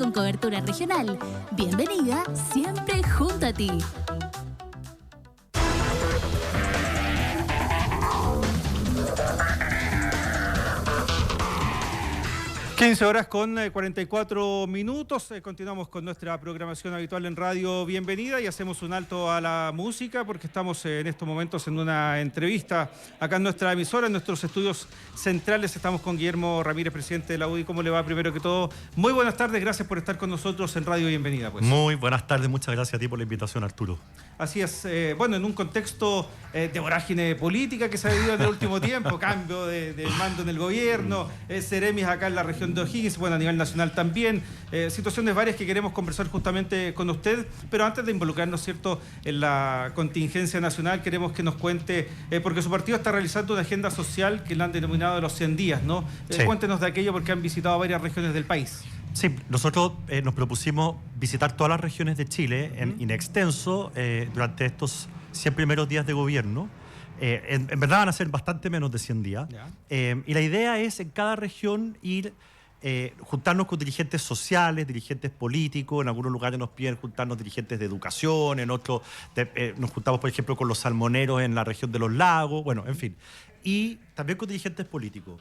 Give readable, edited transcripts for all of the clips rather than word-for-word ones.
con cobertura regional. Bienvenida, siempre junto a ti. 15 horas con 44 minutos. Continuamos con nuestra programación habitual en Radio Bienvenida y hacemos un alto a la música porque estamos en estos momentos en una entrevista acá en nuestra emisora, en nuestros estudios centrales. Estamos con Guillermo Ramírez, presidente de la UDI. ¿Cómo le va? Primero que todo, muy buenas tardes. Gracias por estar con nosotros en Radio Bienvenida. Pues. Muy buenas tardes. Muchas gracias a ti por la invitación, Arturo. Así es. Bueno, en un contexto de vorágine política que se ha vivido en el último tiempo, cambio de mando en el gobierno, seremis acá en la región de O'Higgins, bueno, a nivel nacional también, situaciones varias que queremos conversar justamente con usted, pero antes de involucrarnos, ¿cierto?, en la contingencia nacional, queremos que nos cuente, porque su partido está realizando una agenda social que la han denominado los 100 días, ¿no? Sí. Cuéntenos de aquello porque han visitado varias regiones del país. Sí, nosotros nos propusimos visitar todas las regiones de Chile en extenso durante estos 100 primeros días de gobierno. En verdad van a ser bastante menos de 100 días. Y la idea es en cada región ir juntarnos con dirigentes sociales, dirigentes políticos. En algunos lugares nos piden juntarnos dirigentes de educación, en otros nos juntamos, por ejemplo, con los salmoneros en la región de los lagos, bueno, en fin. Y también con dirigentes políticos.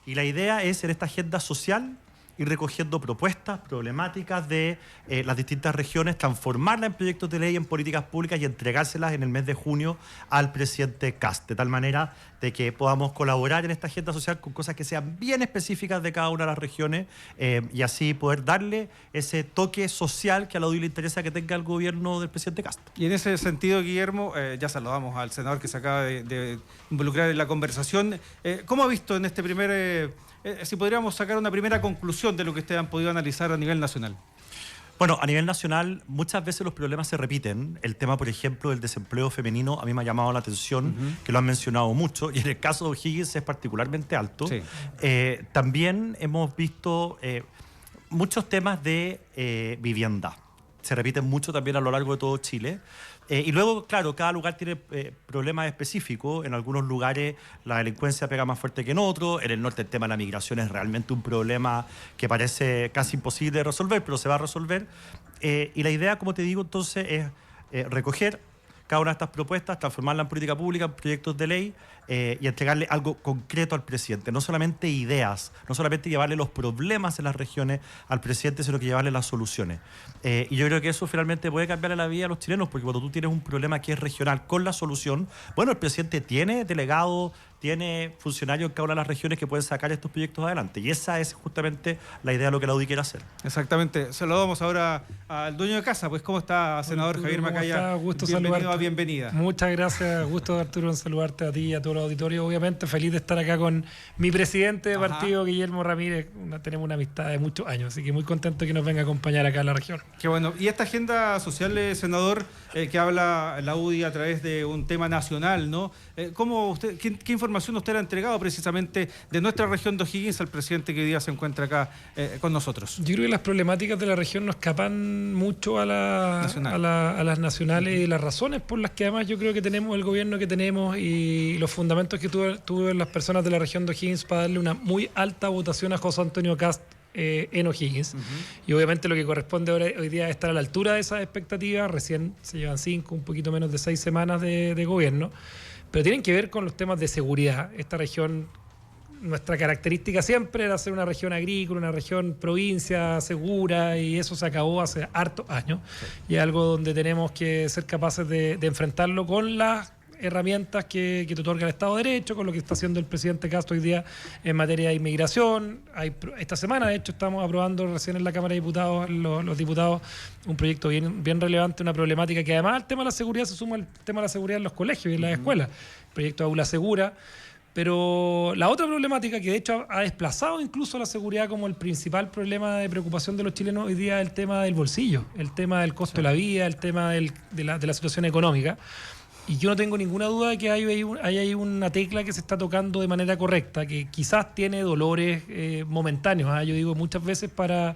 Y la idea es en esta agenda social ir recogiendo propuestas, problemáticas de las distintas regiones, transformarlas en proyectos de ley, en políticas públicas y entregárselas en el mes de junio al presidente Kast, de tal manera de que podamos colaborar en esta agenda social con cosas que sean bien específicas de cada una de las regiones y así poder darle ese toque social que a la UDI le interesa que tenga el gobierno del presidente Kast. Y en ese sentido, Guillermo, ya saludamos al senador que se acaba de involucrar en la conversación. ¿Cómo ha visto en este primer... si podríamos sacar una primera conclusión de lo que ustedes han podido analizar a nivel nacional? Bueno, a nivel nacional muchas veces los problemas se repiten. El tema, por ejemplo, del desempleo femenino a mí me ha llamado la atención, que lo han mencionado mucho, y en el caso de O'Higgins es particularmente alto. Sí. También hemos visto muchos temas de vivienda. Se repiten mucho también a lo largo de todo Chile. Y luego, claro, cada lugar tiene problemas específicos. En algunos lugares la delincuencia pega más fuerte que en otros. En el norte el tema de la migración es realmente un problema que parece casi imposible de resolver, pero se va a resolver. Y la idea, como te digo, entonces es recoger cada una de estas propuestas, transformarla en política pública, en proyectos de ley y entregarle algo concreto al presidente. No solamente ideas, no solamente llevarle los problemas en las regiones al presidente, sino que llevarle las soluciones. Y yo creo que eso finalmente puede cambiar la vida a los chilenos, porque cuando tú tienes un problema que es regional con la solución, bueno, el presidente tiene delegados, tiene funcionarios en cada una de las regiones que pueden sacar estos proyectos adelante. Y esa es justamente la idea de lo que la UDI quiere hacer. Exactamente. Saludamos ahora al dueño de casa. Pues, ¿cómo está, senador Javier Macaya? Gusto bienvenido saludarte. Bienvenida. Muchas gracias. Gusto, Arturo, en saludarte a ti y a todo el auditorio. Obviamente feliz de estar acá con mi presidente de partido, Guillermo Ramírez. Tenemos una amistad de muchos años, así que muy contento que nos venga a acompañar acá en la región. Qué bueno. Y esta agenda social, senador, que habla la UDI a través de un tema nacional, ¿no? ¿Cómo usted, qué información usted ha entregado precisamente de nuestra región de O'Higgins al presidente que hoy día se encuentra acá con nosotros? Yo creo que las problemáticas de la región no escapan mucho a las nacionales y las razones por las que además yo creo que tenemos el gobierno que tenemos y los fundamentos que tuve las personas de la región de O'Higgins para darle una muy alta votación a José Antonio Kast en O'Higgins. Y obviamente lo que corresponde hoy día es estar a la altura de esas expectativas. Recién se llevan 5, un poquito menos de 6 semanas de gobierno, pero tienen que ver con los temas de seguridad. Esta región, nuestra característica siempre era ser una región agrícola, una región provincia segura, y eso se acabó hace hartos años. Sí. Y es algo donde tenemos que ser capaces de enfrentarlo con las herramientas que te otorga el Estado de Derecho, con lo que está haciendo el presidente Kast hoy día en materia de inmigración. Esta semana, de hecho, estamos aprobando recién en la Cámara de Diputados, los diputados, un proyecto bien relevante, una problemática que además al tema de la seguridad se suma el tema de la seguridad en los colegios y en las escuelas. El proyecto de Aula Segura. Pero la otra problemática que de hecho ha desplazado incluso la seguridad como el principal problema de preocupación de los chilenos hoy día es el tema del bolsillo, el tema del costo de la vida, el tema de la situación económica. Y yo no tengo ninguna duda de que hay ahí una tecla que se está tocando de manera correcta, que quizás tiene dolores momentáneos. Yo digo, muchas veces para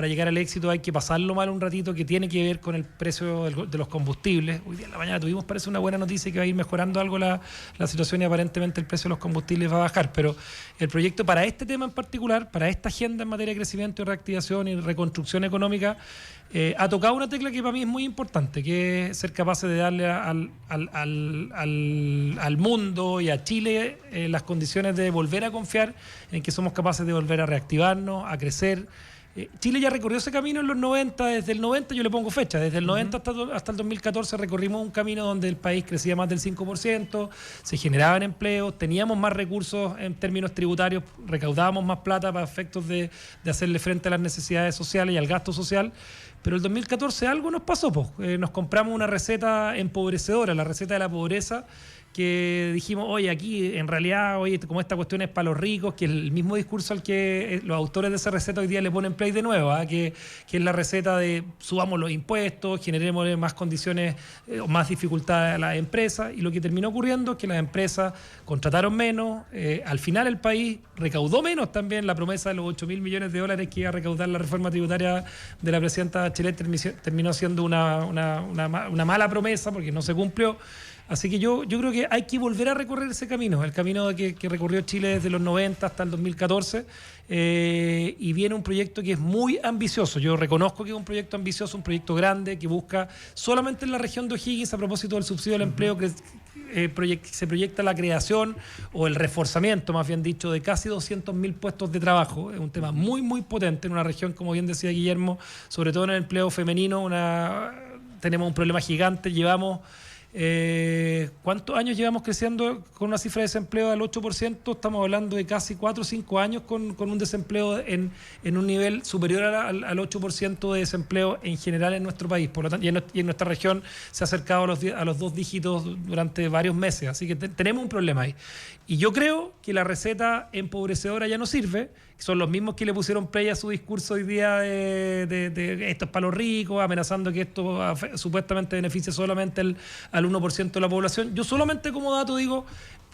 llegar al éxito hay que pasarlo mal un ratito, que tiene que ver con el precio de los combustibles. Hoy día en la mañana tuvimos, parece, una buena noticia, que va a ir mejorando algo la situación y aparentemente el precio de los combustibles va a bajar. Pero el proyecto para este tema en particular, para esta agenda en materia de crecimiento y reactivación y reconstrucción económica, ha tocado una tecla que para mí es muy importante, que es ser capaces de darle al mundo y a Chile las condiciones de volver a confiar en que somos capaces de volver a reactivarnos, a crecer. Chile ya recorrió ese camino en los 90, desde el 90 yo le pongo fecha, desde el 90 hasta el 2014 recorrimos un camino donde el país crecía más del 5%, se generaban empleos, teníamos más recursos en términos tributarios, recaudábamos más plata para efectos de hacerle frente a las necesidades sociales y al gasto social. Pero el 2014 algo nos pasó, nos compramos una receta empobrecedora, la receta de la pobreza, que dijimos, oye, aquí en realidad, oye, como esta cuestión es para los ricos, que es el mismo discurso al que los autores de esa receta hoy día le ponen play de nuevo, que es la receta de subamos los impuestos, generemos más condiciones o más dificultades a las empresas, y lo que terminó ocurriendo es que las empresas contrataron menos, al final el país recaudó menos también. La promesa de los 8.000 millones de dólares que iba a recaudar la reforma tributaria de la presidenta Bachelet terminó siendo una mala promesa porque no se cumplió. Así que yo creo que hay que volver a recorrer ese camino, el camino que recorrió Chile desde los 90 hasta el 2014, y viene un proyecto que es muy ambicioso. Yo reconozco que es un proyecto ambicioso, un proyecto grande, que busca solamente en la región de O'Higgins, a propósito del subsidio al empleo, que se proyecta la creación o el reforzamiento, más bien dicho, de casi 200.000 puestos de trabajo. Es un tema muy, muy potente en una región, como bien decía Guillermo, sobre todo en el empleo femenino. Tenemos un problema gigante. Llevamos... ¿cuántos años llevamos creciendo con una cifra de desempleo del 8%? Estamos hablando de casi 4 o 5 años con un desempleo en un nivel superior al 8% de desempleo en general en nuestro país. Por lo tanto, y en nuestra región se ha acercado a los 2 dígitos durante varios meses. Así que tenemos un problema ahí. Y yo creo que la receta empobrecedora ya no sirve. Son los mismos que le pusieron play a su discurso hoy día de esto es para los ricos, amenazando que esto supuestamente beneficia solamente al 1% de la población. Yo solamente como dato digo,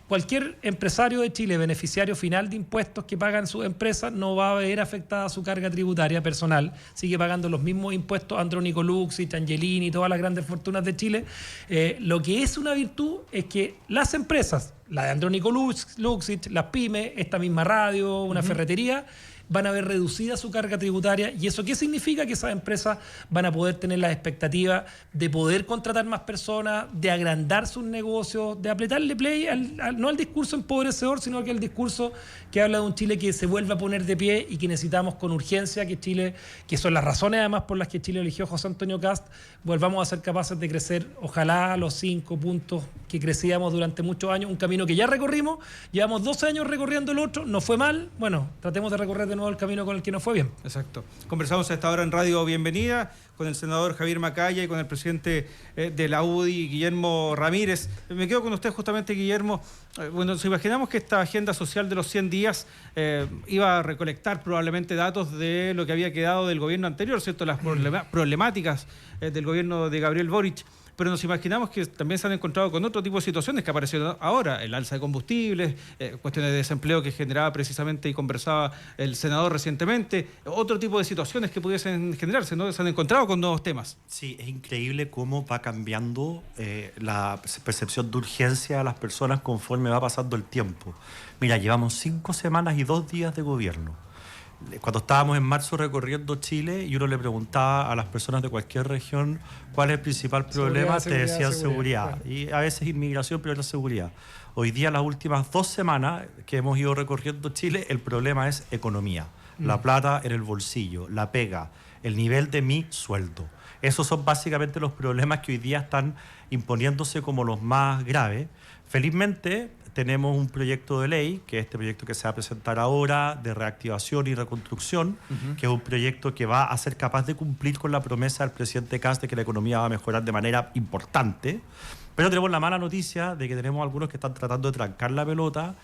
cualquier empresario de Chile, beneficiario final de impuestos que pagan sus empresas, no va a ver afectada su carga tributaria personal. Sigue pagando los mismos impuestos Andrónico Luxich, Angelini y todas las grandes fortunas de Chile. Lo que es una virtud es que las empresas, la de Andrónico Luxich, las pymes, esta misma radio, una ferretería, van a ver reducida su carga tributaria. ¿Y eso qué significa? Que esas empresas van a poder tener las expectativas de poder contratar más personas, de agrandar sus negocios, de apretarle play no al discurso empobrecedor, sino que al discurso que habla de un Chile que se vuelva a poner de pie y que necesitamos con urgencia que Chile, que son las razones además por las que Chile eligió a José Antonio Kast, volvamos a ser capaces de crecer, ojalá a los 5 puntos que crecíamos durante muchos años, un camino que ya recorrimos, llevamos 12 años recorriendo el otro, no fue mal, bueno, tratemos de recorrer de nuevo el camino con el que nos fue bien. Exacto. Conversamos a esta hora en Radio Bienvenida con el senador Javier Macaya y con el presidente de la UDI, Guillermo Ramírez. Me quedo con usted justamente, Guillermo. Bueno, nos imaginamos que esta agenda social de los 100 días iba a recolectar probablemente datos de lo que había quedado del gobierno anterior, ¿cierto? Las problemáticas del gobierno de Gabriel Boric. Pero nos imaginamos que también se han encontrado con otro tipo de situaciones que aparecieron ahora, el alza de combustibles, cuestiones de desempleo que generaba precisamente y conversaba el senador recientemente, otro tipo de situaciones que pudiesen generarse, ¿no? Se han encontrado con nuevos temas. Sí, es increíble cómo va cambiando la percepción de urgencia a las personas conforme va pasando el tiempo. Mira, llevamos 5 semanas y 2 días de gobierno. Cuando estábamos en marzo recorriendo Chile y uno le preguntaba a las personas de cualquier región cuál es el principal problema, te decían seguridad. Bueno. Y a veces inmigración, pero la seguridad. Hoy día, las últimas 2 semanas que hemos ido recorriendo Chile, el problema es economía. La plata en el bolsillo, la pega, el nivel de mi sueldo. Esos son básicamente los problemas que hoy día están imponiéndose como los más graves. Felizmente, tenemos un proyecto de ley, que es este proyecto que se va a presentar ahora, de reactivación y reconstrucción, que es un proyecto que va a ser capaz de cumplir con la promesa del presidente Kast de que la economía va a mejorar de manera importante. Pero tenemos la mala noticia de que tenemos algunos que están tratando de trancar la pelota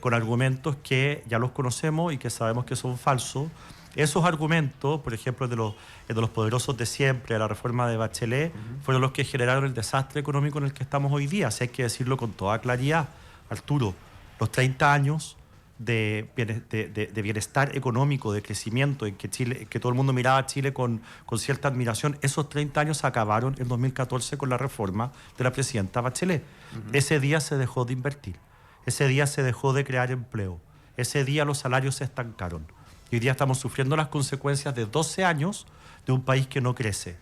con argumentos que ya los conocemos y que sabemos que son falsos, Esos argumentos, por ejemplo, de los poderosos de siempre, de la reforma de Bachelet, fueron los que generaron el desastre económico en el que estamos hoy día. Si hay que decirlo con toda claridad, Arturo, los 30 años de bienestar económico, de crecimiento, en que todo el mundo miraba a Chile con cierta admiración, esos 30 años acabaron en 2014 con la reforma de la presidenta Bachelet. Ese día se dejó de invertir, ese día se dejó de crear empleo, ese día los salarios se estancaron. Y hoy día estamos sufriendo las consecuencias de 12 años de un país que no crece,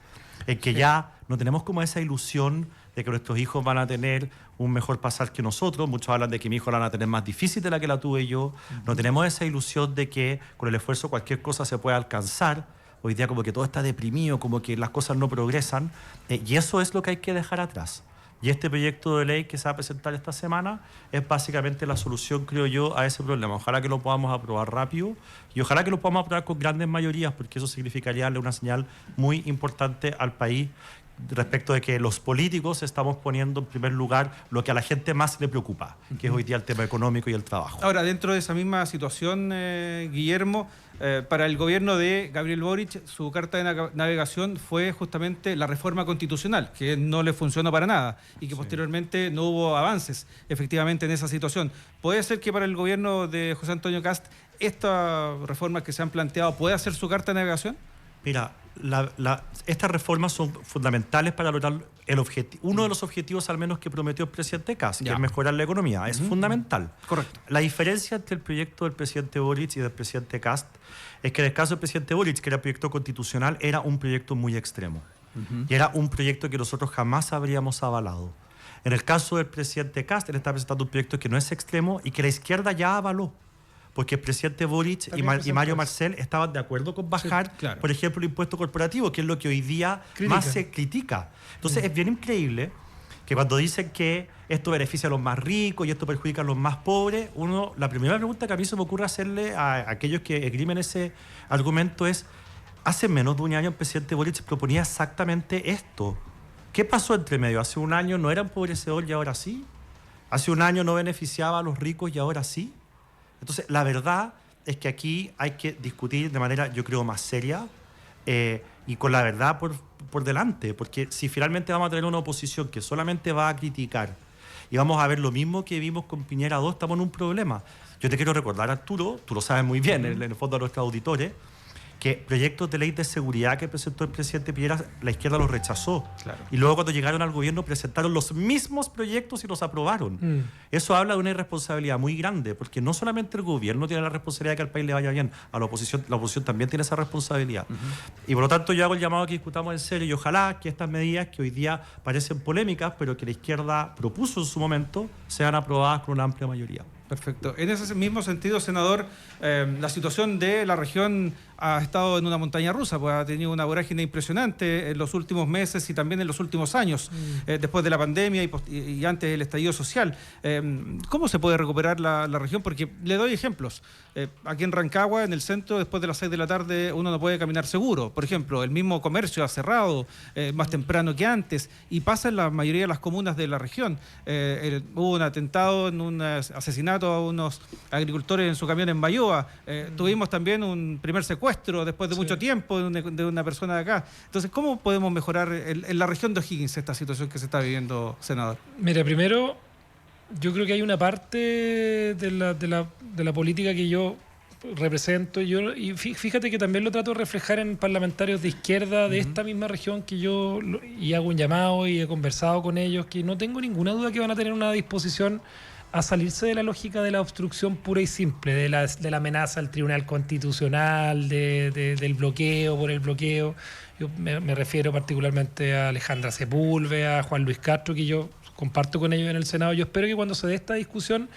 en que ya no tenemos como esa ilusión de que nuestros hijos van a tener un mejor pasar que nosotros. Muchos hablan de que mi hijo la van a tener más difícil de la que la tuve yo. No tenemos esa ilusión de que con el esfuerzo cualquier cosa se puede alcanzar. Hoy día como que todo está deprimido, como que las cosas no progresan. Y eso es lo que hay que dejar atrás. Y este proyecto de ley que se va a presentar esta semana es básicamente la solución, creo yo, a ese problema. Ojalá que lo podamos aprobar rápido y ojalá que lo podamos aprobar con grandes mayorías, porque eso significaría darle una señal muy importante al país respecto de que los políticos estamos poniendo en primer lugar lo que a la gente más le preocupa, que es hoy día el tema económico y el trabajo. Ahora, dentro de esa misma situación, Guillermo, para el gobierno de Gabriel Boric, su carta de navegación fue justamente la reforma constitucional, que no le funcionó para nada y que posteriormente no hubo avances efectivamente en esa situación. ¿Puede ser que para el gobierno de José Antonio Kast estas reformas que se han planteado pueda ser su carta de navegación? Mira, estas reformas son fundamentales para lograr uno de los objetivos al menos que prometió el presidente Kast, que es mejorar la economía. Es fundamental. Correcto. La diferencia entre el proyecto del presidente Boric y del presidente Kast es que en el caso del presidente Boric, que era proyecto constitucional, era un proyecto muy extremo. Y era un proyecto que nosotros jamás habríamos avalado. En el caso del presidente Kast, él está presentando un proyecto que no es extremo y que la izquierda ya avaló. Porque el presidente Boric y Mario Marcel estaban de acuerdo con bajar, por ejemplo, el impuesto corporativo, que es lo que hoy día más se critica. Entonces es bien increíble que cuando dicen que esto beneficia a los más ricos y esto perjudica a los más pobres, la primera pregunta que a mí se me ocurre hacerle a aquellos que esgrimen ese argumento es, hace menos de un año el presidente Boric proponía exactamente esto. ¿Qué pasó entre medio? Hace un año no era empobrecedor y ahora sí. Hace un año no beneficiaba a los ricos y ahora sí. Entonces, la verdad es que aquí hay que discutir de manera, yo creo, más seria y con la verdad por delante, porque si finalmente vamos a tener una oposición que solamente va a criticar y vamos a ver lo mismo que vimos con Piñera 2, estamos en un problema. Yo te quiero recordar, Arturo, tú lo sabes muy bien, en el fondo de nuestros auditores, que proyectos de ley de seguridad que presentó el presidente Piñera, la izquierda los rechazó. Claro. Y luego cuando llegaron al gobierno presentaron los mismos proyectos y los aprobaron. Eso habla de una irresponsabilidad muy grande, porque no solamente el gobierno tiene la responsabilidad de que al país le vaya bien, a la oposición también tiene esa responsabilidad. Y por lo tanto yo hago el llamado a que discutamos en serio y ojalá que estas medidas que hoy día parecen polémicas, pero que la izquierda propuso en su momento, sean aprobadas con una amplia mayoría. Perfecto. En ese mismo sentido, senador, la situación de la región ha estado en una montaña rusa, pues ha tenido una vorágine impresionante en los últimos meses y también en los últimos años, después de la pandemia y antes del estallido social. ¿Cómo se puede recuperar la región? Porque le doy ejemplos. Aquí en Rancagua, en el centro, después de las 6 de la tarde, uno no puede caminar seguro. Por ejemplo, el mismo comercio ha cerrado más temprano que antes y pasa en la mayoría de las comunas de la región. Hubo un atentado, un asesinato a unos agricultores en su camión en Bayoa. Tuvimos también un primer secuestro después de mucho tiempo de una persona de acá. Entonces, ¿cómo podemos mejorar en la región de O'Higgins esta situación que se está viviendo, senador? Mira, primero, yo creo que hay una parte de la política que yo represento, y fíjate que también lo trato de reflejar en parlamentarios de izquierda de esta misma región, que yo y hago un llamado y he conversado con ellos, que no tengo ninguna duda que van a tener una disposición a salirse de la lógica de la obstrucción pura y simple, de la amenaza al Tribunal Constitucional, del bloqueo por el bloqueo. Yo me refiero particularmente a Alejandra Sepúlveda, a Juan Luis Castro, que yo comparto con ellos en el Senado. Yo espero que cuando se dé esta discusión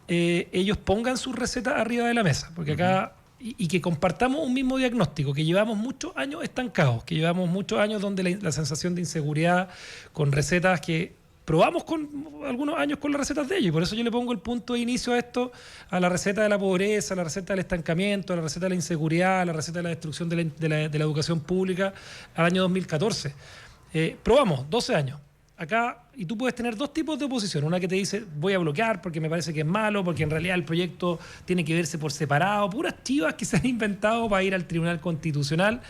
ellos pongan sus recetas arriba de la mesa, porque acá y que compartamos un mismo diagnóstico, que llevamos muchos años estancados, que llevamos muchos años donde la sensación de inseguridad con recetas que probamos con algunos años con las recetas de ellos, y por eso yo le pongo el punto de inicio a esto, a la receta de la pobreza, a la receta del estancamiento, a la receta de la inseguridad, a la receta de la destrucción de la educación pública al año 2014. Probamos 12 años. acá, y tú puedes tener dos tipos de oposición. Una que te dice, voy a bloquear porque me parece que es malo, porque en realidad el proyecto tiene que verse por separado, puras chivas que se han inventado para ir al Tribunal Constitucional.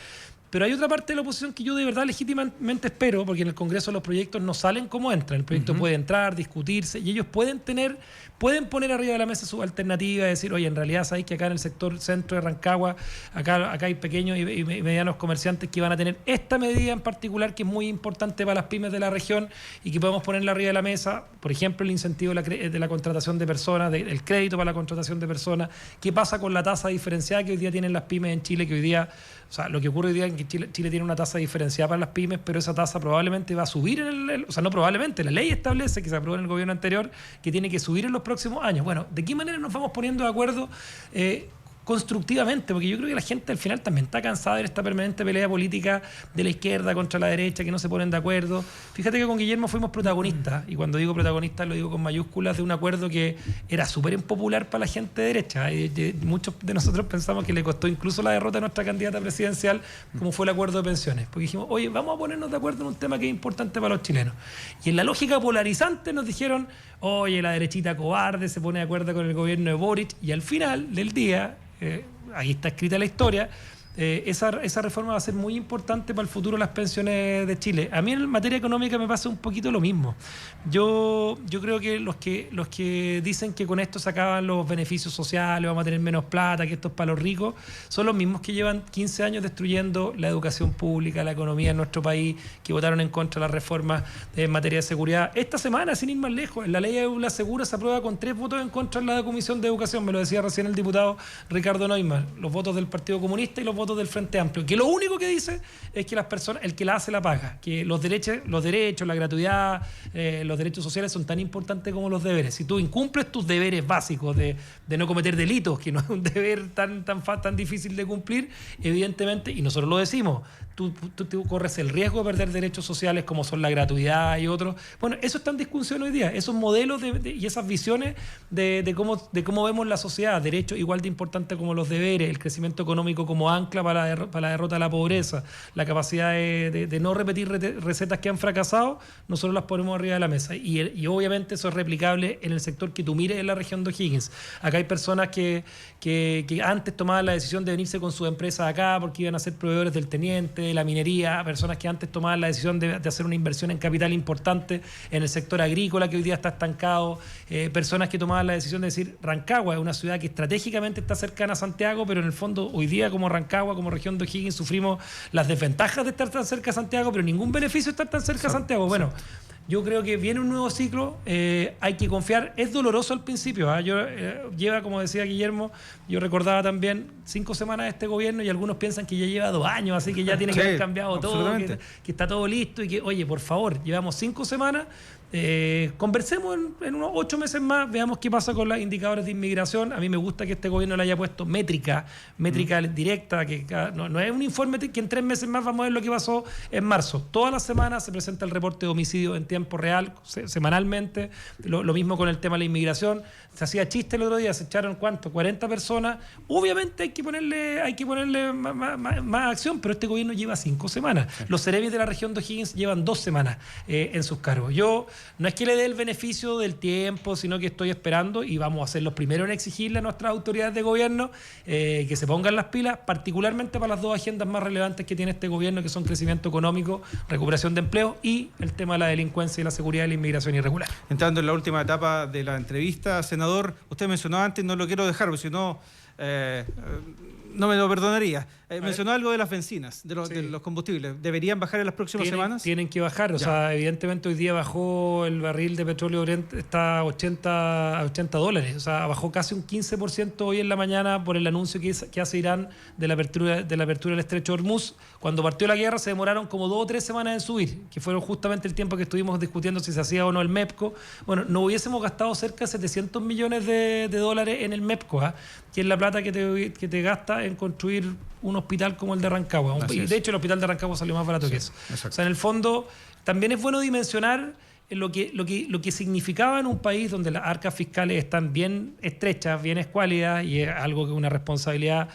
Pero hay otra parte de la oposición que yo de verdad legítimamente espero, porque en el Congreso los proyectos no salen como entran. El proyecto puede entrar, discutirse, y ellos pueden poner arriba de la mesa su alternativa y decir, oye, en realidad sabéis que acá en el sector centro de Rancagua, acá hay pequeños y medianos comerciantes que van a tener esta medida en particular que es muy importante para las pymes de la región y que podemos ponerla arriba de la mesa. Por ejemplo, el incentivo de la contratación de personas, el crédito para la contratación de personas. ¿Qué pasa con la tasa diferenciada que hoy día tienen las pymes en Chile? Que hoy día, o sea, lo que ocurre hoy día es que Chile tiene una tasa diferenciada para las pymes, pero esa tasa probablemente va a subir o sea, no probablemente, la ley establece, que se aprobó en el gobierno anterior, que tiene que subir en los próximos años. Bueno, ¿de qué manera nos vamos poniendo de acuerdo constructivamente? Porque yo creo que la gente al final también está cansada de esta permanente pelea política de la izquierda contra la derecha, que no se ponen de acuerdo. Fíjate que con Guillermo fuimos protagonistas, y cuando digo protagonistas lo digo con mayúsculas, de un acuerdo que era súper impopular para la gente de derecha. Muchos de nosotros pensamos que le costó incluso la derrota a nuestra candidata presidencial, como fue el acuerdo de pensiones. Porque dijimos, oye, vamos a ponernos de acuerdo en un tema que es importante para los chilenos. Y en la lógica polarizante nos dijeron, oye, la derechita cobarde se pone de acuerdo con el gobierno de Boric, y al final del día, ahí está escrita la historia, esa reforma va a ser muy importante para el futuro de las pensiones de Chile. A mí en materia económica me pasa un poquito lo mismo. Yo creo que los que dicen que con esto se acaban los beneficios sociales, vamos a tener menos plata, que esto es para los ricos, son los mismos que llevan 15 años destruyendo la educación pública, la economía en nuestro país, que votaron en contra de las reformas en materia de seguridad. Esta semana, sin ir más lejos, la ley de Aula Segura se aprueba con 3 votos en contra en la Comisión de Educación, me lo decía recién el diputado Ricardo Neumann, los votos del Partido Comunista y los votos del Frente Amplio, que lo único que dice es que las personas, el que la hace la paga, que los derechos, la gratuidad, los derechos sociales son tan importantes como los deberes. Si tú incumples tus deberes básicos de no cometer delitos, que no es un deber tan difícil de cumplir, evidentemente, y nosotros lo decimos, tú corres el riesgo de perder derechos sociales como son la gratuidad y otros. Bueno, eso está en discusión hoy día, esos modelos y esas visiones de cómo vemos la sociedad, derechos igual de importantes como los deberes, el crecimiento económico como ancla para la derrota de la pobreza, la capacidad de no repetir recetas que han fracasado, nosotros las ponemos arriba de la mesa. Y obviamente eso es replicable en el sector que tú mires en la región de O'Higgins. Acá hay personas que antes tomaban la decisión de venirse con sus empresas acá porque iban a ser proveedores del teniente, de la minería, personas que antes tomaban la decisión de hacer una inversión en capital importante en el sector agrícola que hoy día está estancado, personas que tomaban la decisión de decir, Rancagua es una ciudad que estratégicamente está cercana a Santiago, pero en el fondo hoy día como Rancagua, como región de O'Higgins, sufrimos las desventajas de estar tan cerca de Santiago, pero ningún beneficio de estar tan cerca de Santiago. Bueno, yo creo que viene un nuevo ciclo, hay que confiar, es doloroso al principio, lleva, como decía Guillermo, yo recordaba también 5 semanas de este gobierno y algunos piensan que ya lleva 2 años, así que ya tiene que haber cambiado todo, que está todo listo y que, oye, por favor, llevamos 5 semanas, conversemos en unos 8 meses más, veamos qué pasa con los indicadores de inmigración. A mí me gusta que este gobierno le haya puesto métrica directa, que no es un informe que en 3 meses más vamos a ver lo que pasó en marzo. Todas las semanas se presenta el reporte de homicidio en tiempo real, semanalmente, lo mismo con el tema de la inmigración. Se hacía chiste el otro día, se echaron ¿cuánto? 40 personas. Obviamente hay que ponerle más acción, pero este gobierno lleva 5 semanas. Los seremis de la región de O'Higgins llevan 2 semanas en sus cargos. Yo no es que le dé el beneficio del tiempo, sino que estoy esperando y vamos a ser los primeros en exigirle a nuestras autoridades de gobierno que se pongan las pilas, particularmente para las 2 agendas más relevantes que tiene este gobierno, que son crecimiento económico, recuperación de empleo y el tema de la delincuencia y la seguridad y la inmigración irregular. Entrando en la última etapa de la entrevista, senador, usted mencionó antes, no lo quiero dejar, porque si no... no me lo perdonaría. Mencionó algo de las bencinas, de los combustibles. ¿Deberían bajar en las próximas semanas? Tienen que bajar. O sea, evidentemente hoy día bajó el barril de petróleo Brent, está a $80. O sea, bajó casi un 15% hoy en la mañana por el anuncio que hace Irán de la apertura del estrecho de Hormuz. Cuando partió la guerra se demoraron como 2 o 3 semanas en subir, que fueron justamente el tiempo que estuvimos discutiendo si se hacía o no el MEPCO. Bueno, no hubiésemos gastado cerca de 700 millones de dólares en el MEPCO, que es la plata que te gasta en construir un hospital como el de Rancagua. Y de hecho el hospital de Rancagua salió más barato que eso. Exacto. O sea, en el fondo también es bueno dimensionar lo que significaba en un país donde las arcas fiscales están bien estrechas, bien escuálidas, y es algo que es una responsabilidad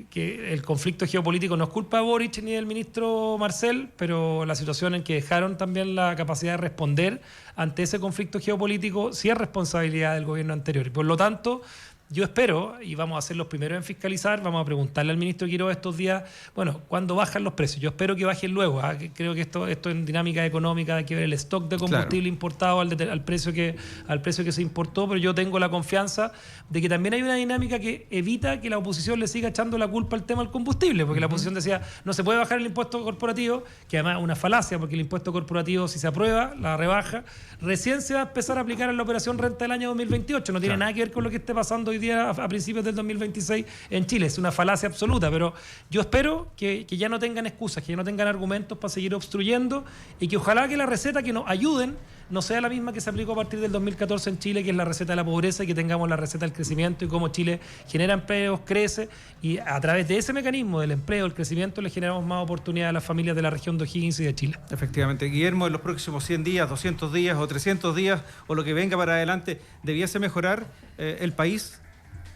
que el conflicto geopolítico no es culpa de Boric ni del ministro Marcel, pero la situación en que dejaron también la capacidad de responder ante ese conflicto geopolítico sí es responsabilidad del gobierno anterior. Y por lo tanto, yo espero, y vamos a ser los primeros en fiscalizar, vamos a preguntarle al ministro Quiroga estos días, bueno, ¿cuándo bajan los precios? Yo espero que bajen luego. Creo que esto en dinámica económica hay que ver el stock de combustible importado al precio que se importó, pero yo tengo la confianza de que también hay una dinámica que evita que la oposición le siga echando la culpa al tema del combustible, porque la oposición decía, no se puede bajar el impuesto corporativo, que además es una falacia, porque el impuesto corporativo, si se aprueba, la rebaja, recién se va a empezar a aplicar en la operación renta del año 2028. No tiene nada que ver con lo que esté pasando hoy día a principios del 2026 en Chile. Es una falacia absoluta, pero yo espero que ya no tengan excusas, que ya no tengan argumentos para seguir obstruyendo y que ojalá que la receta que nos ayuden no sea la misma que se aplicó a partir del 2014 en Chile, que es la receta de la pobreza, y que tengamos la receta del crecimiento y cómo Chile genera empleos, crece, y a través de ese mecanismo del empleo, el crecimiento, le generamos más oportunidades a las familias de la región de O'Higgins y de Chile. Efectivamente. Guillermo, en los próximos 100 días, 200 días o 300 días, o lo que venga para adelante, ¿debiese mejorar el país?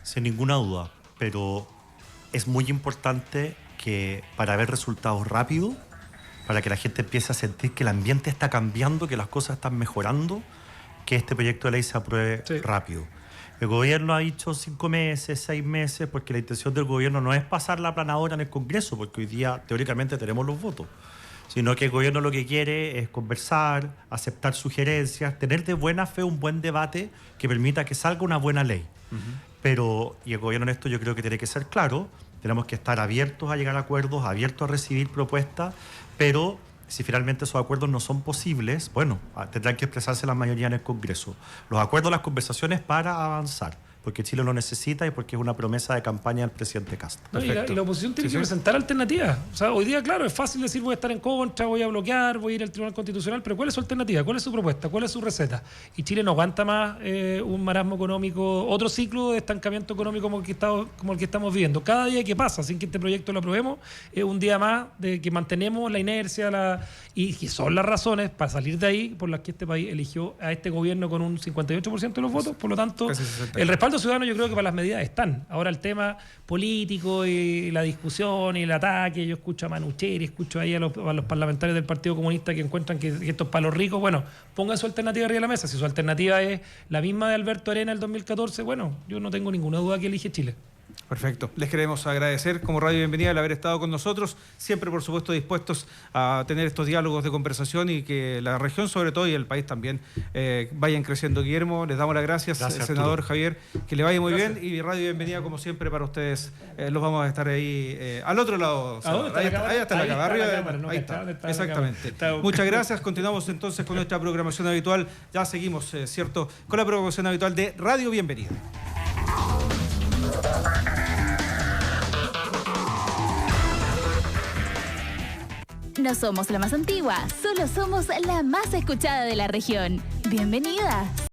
Sin ninguna duda, pero es muy importante que para ver resultados rápidos, para que la gente empiece a sentir que el ambiente está cambiando, que las cosas están mejorando, que este proyecto de ley se apruebe rápido. El gobierno ha dicho 5 meses, 6 meses, porque la intención del gobierno no es pasar la planadora en el Congreso, porque hoy día teóricamente tenemos los votos, sino que el gobierno lo que quiere es conversar, aceptar sugerencias, tener de buena fe un buen debate que permita que salga una buena ley. Pero, y el gobierno en esto yo creo que tiene que ser claro, tenemos que estar abiertos a llegar a acuerdos, abiertos a recibir propuestas, pero si finalmente esos acuerdos no son posibles, bueno, tendrán que expresarse la mayoría en el Congreso. Los acuerdos, las conversaciones para avanzar, porque Chile lo necesita y porque es una promesa de campaña del presidente Cast. No, y la oposición tiene que presentar alternativas. O sea, hoy día, claro, es fácil decir voy a estar en contra, voy a bloquear, voy a ir al Tribunal Constitucional, pero ¿cuál es su alternativa? ¿Cuál es su propuesta? ¿Cuál es su receta? Y Chile no aguanta más un marasmo económico, otro ciclo de estancamiento económico como el que estamos viviendo. Cada día que pasa sin que este proyecto lo aprobemos es un día más de que mantenemos la inercia y que son las razones para salir de ahí por las que este país eligió a este gobierno con un 58% de los votos. Por lo tanto, el respaldo ciudadano yo creo que para las medidas están. Ahora el tema político y la discusión y el ataque, yo escucho a Manucheri, escucho ahí a los parlamentarios del Partido Comunista que encuentran que esto es para los ricos. Bueno, pongan su alternativa arriba de la mesa. Si su alternativa es la misma de Alberto Arena el 2014, bueno, yo no tengo ninguna duda que elige Chile. Perfecto. Les queremos agradecer como Radio Bienvenida el haber estado con nosotros, siempre por supuesto dispuestos a tener estos diálogos de conversación y que la región sobre todo y el país también vayan creciendo. Guillermo, les damos las gracias senador Arturo. Javier, que le vaya muy bien y Radio Bienvenida como siempre para ustedes. Los vamos a estar ahí al otro lado. Ahí está la cámara. Ahí está. Exactamente. Muchas gracias. Continuamos entonces con nuestra programación habitual. Ya seguimos, ¿cierto? Con la programación habitual de Radio Bienvenida. No somos la más antigua, solo somos la más escuchada de la región. Bienvenida.